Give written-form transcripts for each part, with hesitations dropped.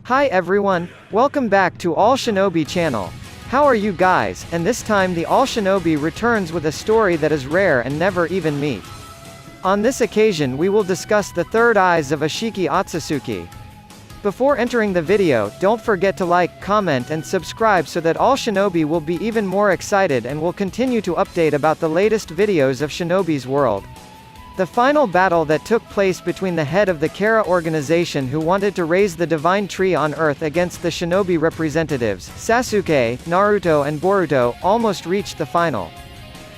Hi everyone, welcome back to All Shinobi channel. How are you guys? And this time the All Shinobi returns with a story that is rare and never even meet. On this occasion we will discuss the third eyes of Isshiki Otsutsuki. Before entering the video, don't forget to like, comment and subscribe so that All Shinobi will be even more excited and will continue to update about the latest videos of Shinobi's world. The final battle that took place between the head of the Kara organization who wanted to raise the divine tree on Earth against the shinobi representatives, Sasuke, Naruto and Boruto, almost reached the final.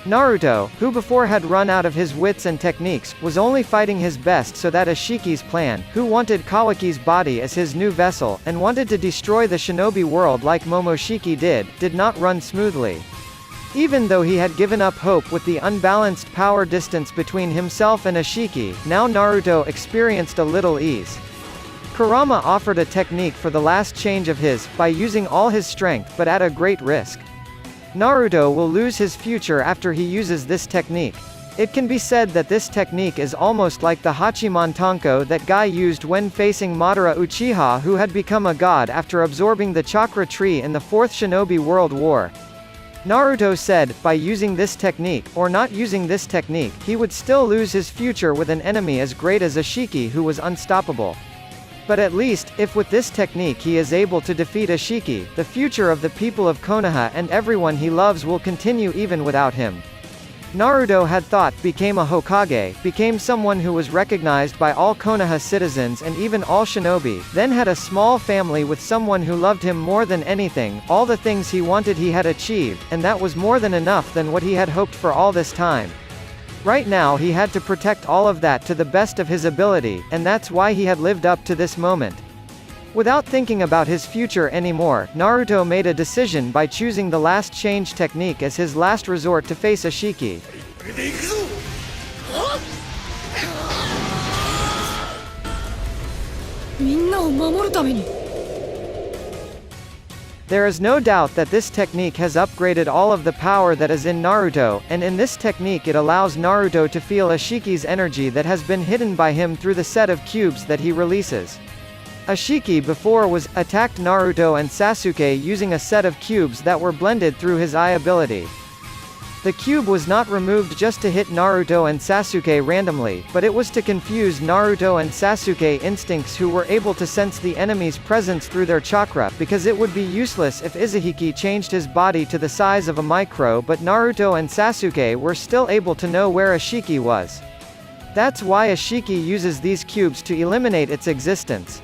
Naruto, who before had run out of his wits and techniques, was only fighting his best so that Isshiki's plan, who wanted Kawaki's body as his new vessel, and wanted to destroy the shinobi world like Momoshiki did not run smoothly. Even though he had given up hope with the unbalanced power distance between himself and Isshiki, now Naruto experienced a little ease. Kurama offered a technique for the last change of his, by using all his strength but at a great risk. Naruto will lose his future after he uses this technique. It can be said that this technique is almost like the Hachimantanko that Guy used when facing Madara Uchiha, who had become a god after absorbing the chakra tree in the Fourth Shinobi World War. Naruto said, by using this technique, or not using this technique, he would still lose his future with an enemy as great as Isshiki who was unstoppable. But at least, if with this technique he is able to defeat Isshiki, the future of the people of Konoha and everyone he loves will continue even without him. Naruto had thought, became a Hokage, became someone who was recognized by all Konoha citizens and even all shinobi, then had a small family with someone who loved him more than anything, all the things he wanted he had achieved, and that was more than enough than what he had hoped for all this time. Right now he had to protect all of that to the best of his ability, and that's why he had lived up to this moment. Without thinking about his future anymore, Naruto made a decision by choosing the last change technique as his last resort to face Isshiki. There is no doubt that this technique has upgraded all of the power that is in Naruto, and in this technique it allows Naruto to feel Ishiki's energy that has been hidden by him through the set of cubes that he releases. Isshiki before was attacked Naruto and Sasuke using a set of cubes that were blended through his eye ability. The cube was not removed just to hit Naruto and Sasuke randomly, but it was to confuse Naruto and Sasuke instincts who were able to sense the enemy's presence through their chakra, because it would be useless if Isshiki changed his body to the size of a micro, but Naruto and Sasuke were still able to know where Isshiki was. That's why Isshiki uses these cubes to eliminate its existence.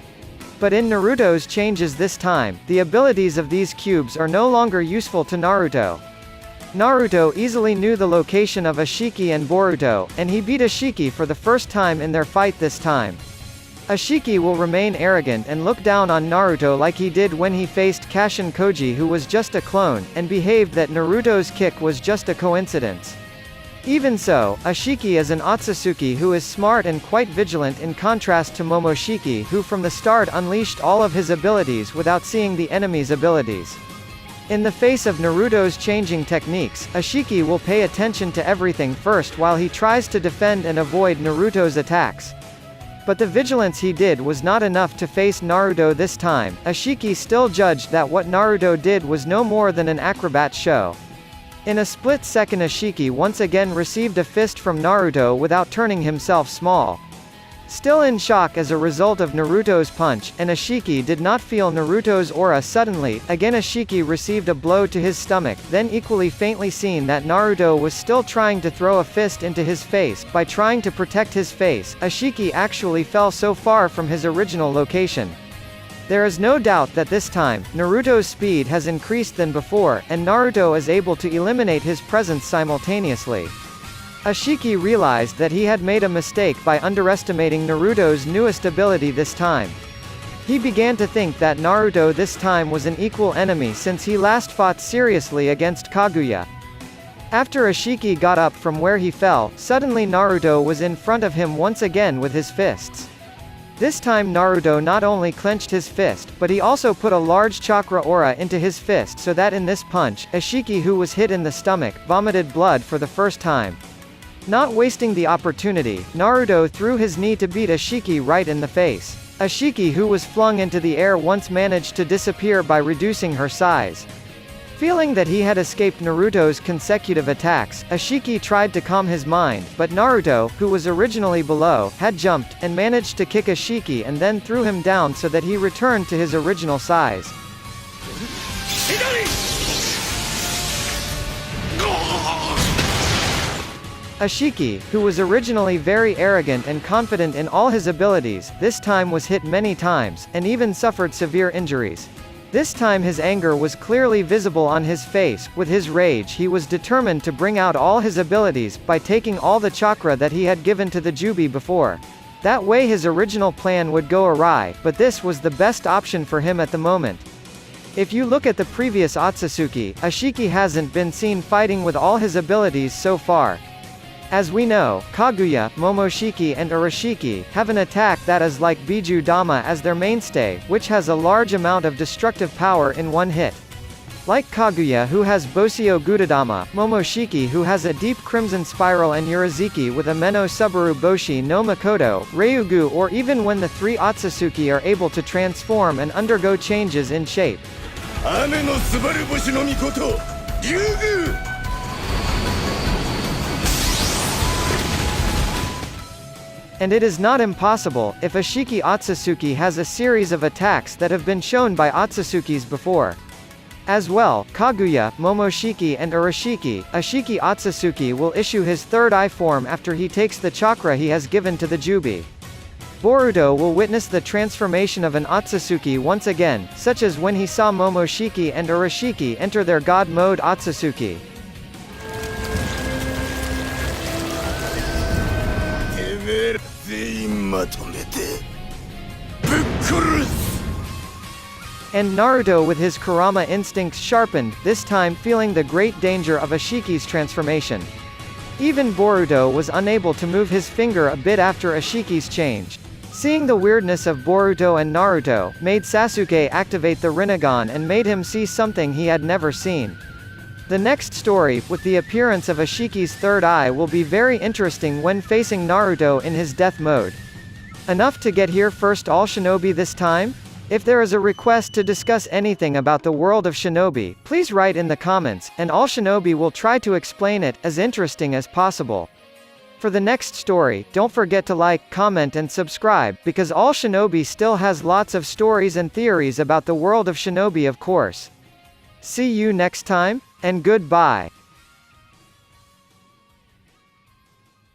But in Naruto's changes this time, the abilities of these cubes are no longer useful to Naruto. Naruto easily knew the location of Isshiki and Boruto, and he beat Isshiki for the first time in their fight this time. Isshiki will remain arrogant and look down on Naruto like he did when he faced Kashin Koji, who was just a clone, and behaved that Naruto's kick was just a coincidence. Even so, Isshiki is an Otsutsuki who is smart and quite vigilant in contrast to Momoshiki, who from the start unleashed all of his abilities without seeing the enemy's abilities. In the face of Naruto's changing techniques, Isshiki will pay attention to everything first while he tries to defend and avoid Naruto's attacks. But the vigilance he did was not enough to face Naruto this time. Isshiki still judged that what Naruto did was no more than an acrobat show. In a split second Isshiki once again received a fist from Naruto without turning himself small. Still in shock as a result of Naruto's punch, and Isshiki did not feel Naruto's aura suddenly, again Isshiki received a blow to his stomach, then equally faintly seen that Naruto was still trying to throw a fist into his face. By trying to protect his face, Isshiki actually fell so far from his original location. There is no doubt that this time, Naruto's speed has increased than before, and Naruto is able to eliminate his presence simultaneously. Isshiki realized that he had made a mistake by underestimating Naruto's newest ability this time. He began to think that Naruto this time was an equal enemy since he last fought seriously against Kaguya. After Isshiki got up from where he fell, suddenly Naruto was in front of him once again with his fists. This time Naruto not only clenched his fist, but he also put a large chakra aura into his fist so that in this punch, Isshiki, who was hit in the stomach, vomited blood for the first time. Not wasting the opportunity, Naruto threw his knee to beat Isshiki right in the face. Isshiki, who was flung into the air, once managed to disappear by reducing her size. Feeling that he had escaped Naruto's consecutive attacks, Isshiki tried to calm his mind, but Naruto, who was originally below, had jumped, and managed to kick Isshiki and then threw him down so that he returned to his original size. Isshiki, who was originally very arrogant and confident in all his abilities, this time was hit many times, and even suffered severe injuries. This time his anger was clearly visible on his face. With his rage, he was determined to bring out all his abilities, by taking all the chakra that he had given to the Jubi before. That way his original plan would go awry, but this was the best option for him at the moment. If you look at the previous Otsutsuki, Isshiki hasn't been seen fighting with all his abilities so far. As we know, Kaguya, Momoshiki and Urashiki have an attack that is like Biju Dama as their mainstay, which has a large amount of destructive power in one hit. Like Kaguya, who has Bosio Gudadama, Momoshiki, who has a deep Crimson Spiral, and Urashiki with a Meno Subaru Boshi no Makoto, Ryugu, or even when the three Otsutsuki are able to transform and undergo changes in shape. Ame no Subaru Boshi no Mikoto, Ryugu! And it is not impossible, if Isshiki Otsutsuki has a series of attacks that have been shown by Otsutsukis before. As well, Kaguya, Momoshiki and Urashiki, Isshiki Otsutsuki will issue his third eye form after he takes the chakra he has given to the Jubi. Boruto will witness the transformation of an Otsutsuki once again, such as when he saw Momoshiki and Urashiki enter their God mode Otsutsuki. And Naruto with his Kurama instincts sharpened, this time feeling the great danger of Ishiki's transformation. Even Boruto was unable to move his finger a bit after Ishiki's change. Seeing the weirdness of Boruto and Naruto, made Sasuke activate the Rinnegan and made him see something he had never seen. The next story, with the appearance of Ishiki's third eye, will be very interesting when facing Naruto in his death mode. Enough to get here first all shinobi this time? If there is a request to discuss anything about the world of shinobi, please write in the comments, and all shinobi will try to explain it as interesting as possible. For the next story, don't forget to like, comment and subscribe, because all shinobi still has lots of stories and theories about the world of shinobi, of course. See you next time, and goodbye.